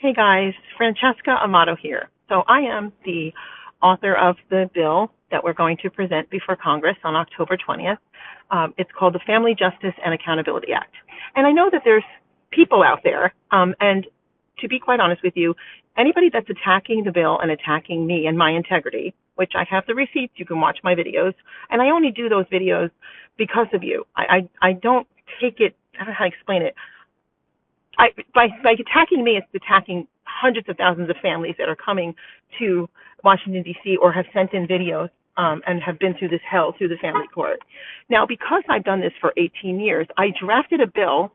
Hey guys, Francesca Amato here. So I am the author of the bill that we're going to present before Congress on October 20th. It's called the Family Justice and Accountability Act. And I know that there's people out there, and to be quite honest with you, anybody that's attacking the bill and attacking me and my integrity, which I have the receipts, you can watch my videos, and I only do those videos because of you. I don't take it, I don't know how to explain it. By attacking me, it's attacking hundreds of thousands of families that are coming to Washington, D.C. or have sent in videos and have been through this hell through the family court. Now, because I've done this for 18 years, I drafted a bill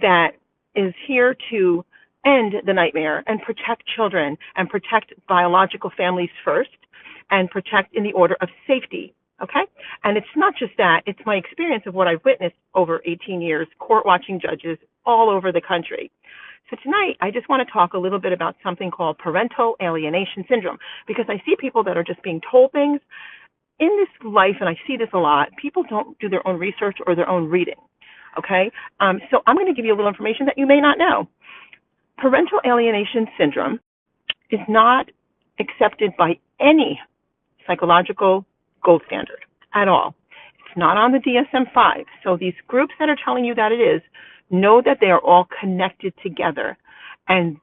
that is here to end the nightmare and protect children and protect biological families first and protect in the order of safety. Okay? And it's not just that, it's my experience of what I've witnessed over 18 years, court watching judges all over the country. So tonight, I just want to talk a little bit about something called parental alienation syndrome, because I see people that are just being told things in this life, and I see this a lot. People don't do their own research or their own reading. Okay? So I'm going to give you a little information that you may not know. Parental alienation syndrome is not accepted by any psychological gold standard at all. It's not on the DSM-5. So these groups that are telling you that it is, know that they are all connected together. And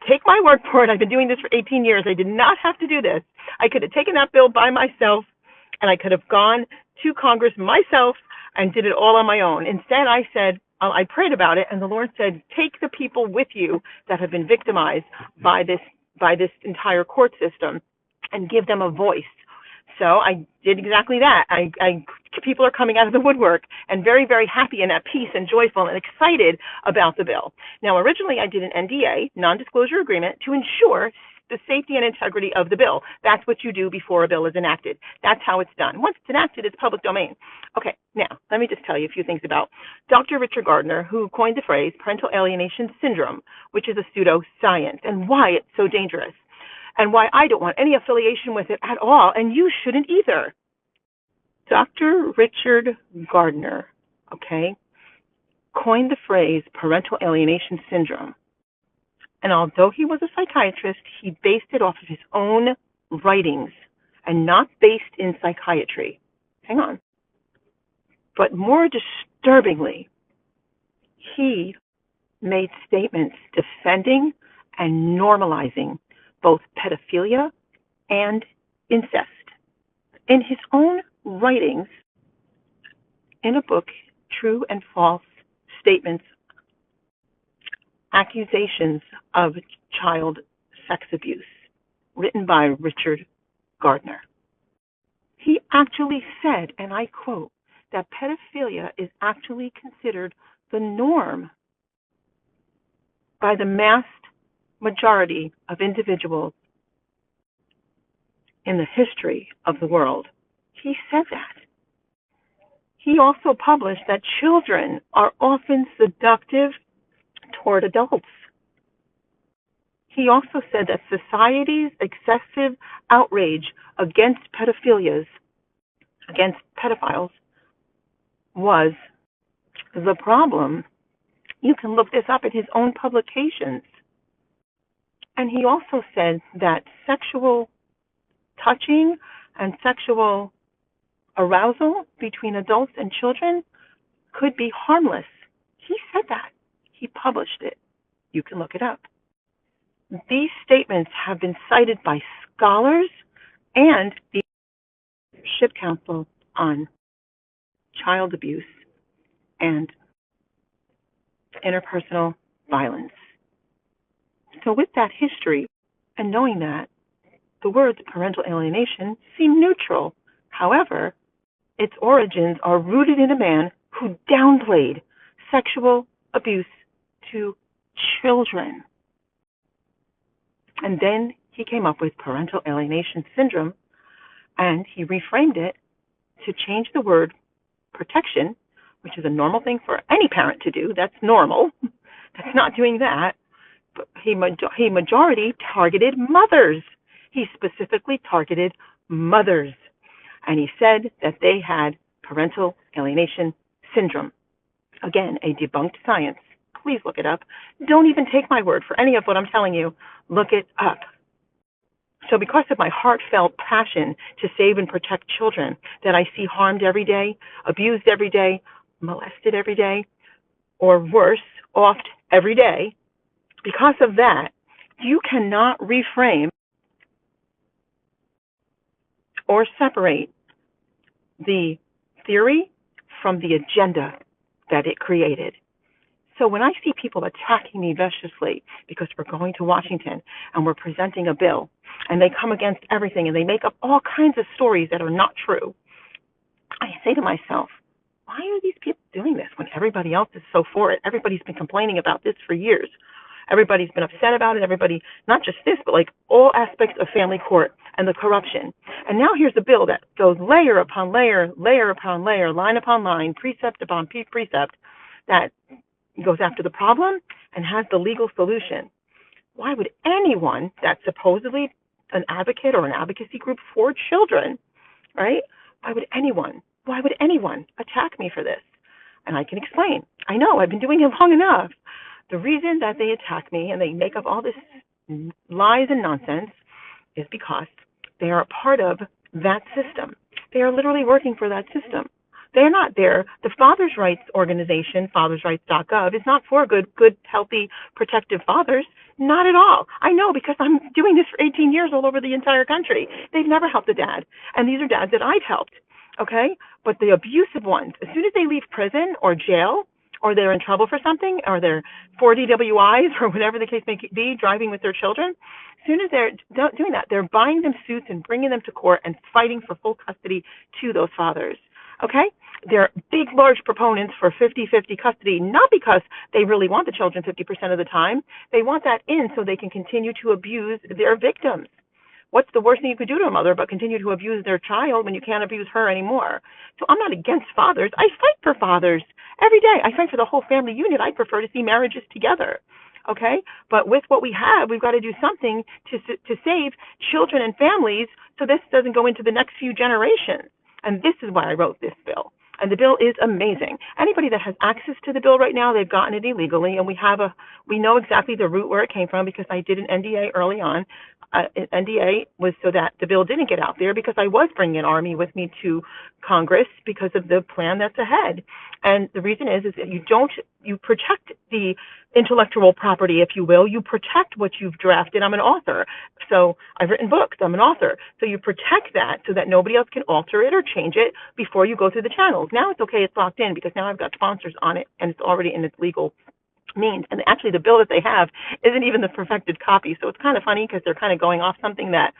take my word for it, I've been doing this for 18 years. I did not have to do this. I could have taken that bill by myself, and I could have gone to Congress myself and did it all on my own. Instead, I said, I prayed about it, and the Lord said, take the people with you that have been victimized by this entire court system and give them a voice. So I did exactly that. People are coming out of the woodwork and very, very happy and at peace and joyful and excited about the bill. Now, originally I did an NDA, non-disclosure agreement, to ensure the safety and integrity of the bill. That's what you do before a bill is enacted. That's how it's done. Once it's enacted, it's public domain. Okay, now, let me just tell you a few things about Dr. Richard Gardner, who coined the phrase parental alienation syndrome, which is a pseudoscience, and why it's so dangerous, and why I don't want any affiliation with it at all, and you shouldn't either. Dr. Richard Gardner, okay, coined the phrase parental alienation syndrome. And although he was a psychiatrist, he based it off of his own writings and not based in psychiatry. Hang on. But more disturbingly, he made statements defending and normalizing both pedophilia and incest. In his own writings, in a book, True and False Statements, Accusations of Child Sex Abuse, written by Richard Gardner, he actually said, and I quote, that pedophilia is actually considered the norm by the mass majority of individuals in the history of the world. He said that. He also published that children are often seductive toward adults. He also said that society's excessive outrage against pedophiles was the problem. You can look this up in his own publications. And he also said that sexual touching and sexual arousal between adults and children could be harmless. He said that. He published it. You can look it up. These statements have been cited by scholars and the Leadership Council on Child Abuse and Interpersonal Violence. So with that history and knowing that, the words parental alienation seem neutral. However, its origins are rooted in a man who downplayed sexual abuse to children. And then he came up with parental alienation syndrome, and he reframed it to change the word protection, which is a normal thing for any parent to do. That's normal. That's not doing that. But he majority targeted mothers. He specifically targeted mothers. And he said that they had parental alienation syndrome. Again, a debunked science. please look it up. Don't even take my word for any of what I'm telling you. Look it up. So because of my heartfelt passion to save and protect children that I see harmed every day, abused every day, molested every day, or worse, oft every day, because of that, you cannot reframe or separate the theory from the agenda that it created. So when I see people attacking me viciously because we're going to Washington and we're presenting a bill and they come against everything and they make up all kinds of stories that are not true, I say to myself, why are these people doing this when everybody else is so for it? Everybody's been complaining about this for years. Everybody's been upset about it. Everybody, not just this, but like all aspects of family court and the corruption. And now here's a bill that goes layer upon layer, layer upon layer, line upon line, precept upon precept, that goes after the problem and has the legal solution. Why would anyone that's supposedly an advocate or an advocacy group for children, right? Why would anyone attack me for this? And I can explain. I know, I've been doing it long enough. The reason that they attack me and they make up all this lies and nonsense is because they are a part of that system. They are literally working for that system. They're not there. The Fathers' Rights organization, fathersrights.gov, is not for good, healthy, protective fathers. Not at all. I know because I'm doing this for 18 years all over the entire country. They've never helped a dad. And these are dads that I've helped. Okay? But the abusive ones, as soon as they leave prison or jail, or they're in trouble for something, or they're 4 DWIs, or whatever the case may be, driving with their children, as soon as they're doing that, they're buying them suits and bringing them to court and fighting for full custody to those fathers. Okay? They're big, large proponents for 50-50 custody, not because they really want the children 50% of the time. They want that in so they can continue to abuse their victims. What's the worst thing you could do to a mother but continue to abuse their child when you can't abuse her anymore? So I'm not against fathers. I fight for fathers every day. I fight for the whole family unit. I prefer to see marriages together. Okay? But with what we have, we've got to do something to save children and families so this doesn't go into the next few generations. And this is why I wrote this bill. And the bill is amazing. Anybody that has access to the bill right now, they've gotten it illegally, and we know exactly the route where it came from because I did an NDA early on. NDA was so that the bill didn't get out there because I was bringing an army with me to Congress because of the plan that's ahead. And the reason is that you protect the intellectual property, if you will. You protect what you've drafted. I'm an author, so I've written books. I'm an author. So you protect that so that nobody else can alter it or change it before you go through the channels. Now it's okay. It's locked in because now I've got sponsors on it and it's already in its legal means. And actually the bill that they have isn't even the perfected copy. So it's kind of funny because they're kind of going off something that,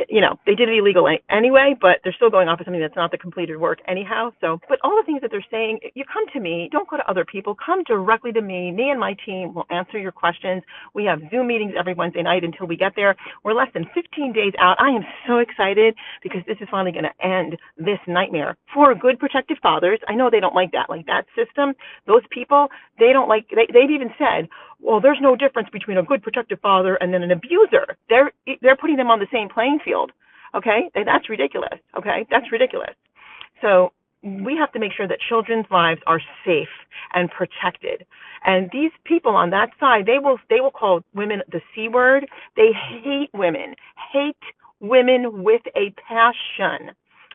you know, they did it illegal anyway, but they're still going off of something that's not the completed work anyhow. So, but all the things that they're saying, you come to me, don't go to other people, come directly to me. Me and my team will answer your questions. We have Zoom meetings every Wednesday night until we get there. We're less than 15 days out. I am so excited because this is finally going to end this nightmare for good protective fathers. I know they don't like that system. Those people, they don't like, they've even said, well, there's no difference between a good protective father and then an abuser. They're putting them on the same playing field. Okay? That's ridiculous. Okay? That's ridiculous. So we have to make sure that children's lives are safe and protected. And these people on that side, they will call women the C word. They hate women with a passion.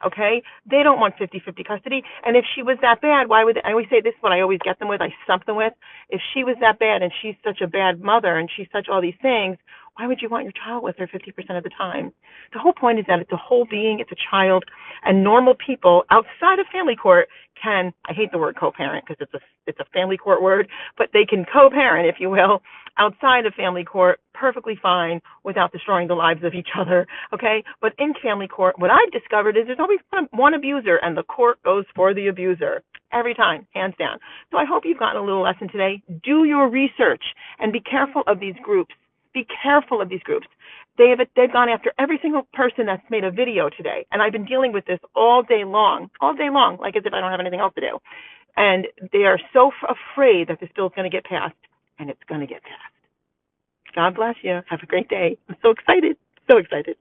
Okay? They don't want 50-50 custody. And if she was that bad, why would I always say this is what I always get them with, I stump them with. If she was that bad and she's such a bad mother and she's such all these things, why would you want your child with her 50% of the time? The whole point is that it's a whole being, it's a child, and normal people outside of family court can, I hate the word co-parent because it's a family court word, but they can co-parent, if you will, outside of family court perfectly fine without destroying the lives of each other, okay? But in family court, what I've discovered is there's always one abuser, and the court goes for the abuser every time, hands down. So I hope you've gotten a little lesson today. Do your research and be careful of these groups. Be careful of these groups. They've gone after every single person that's made a video today, and I've been dealing with this all day long, like as if I don't have anything else to do. And they are so afraid that this bill is going to get passed, and it's going to get passed. God bless you. Have a great day. I'm so excited. So excited.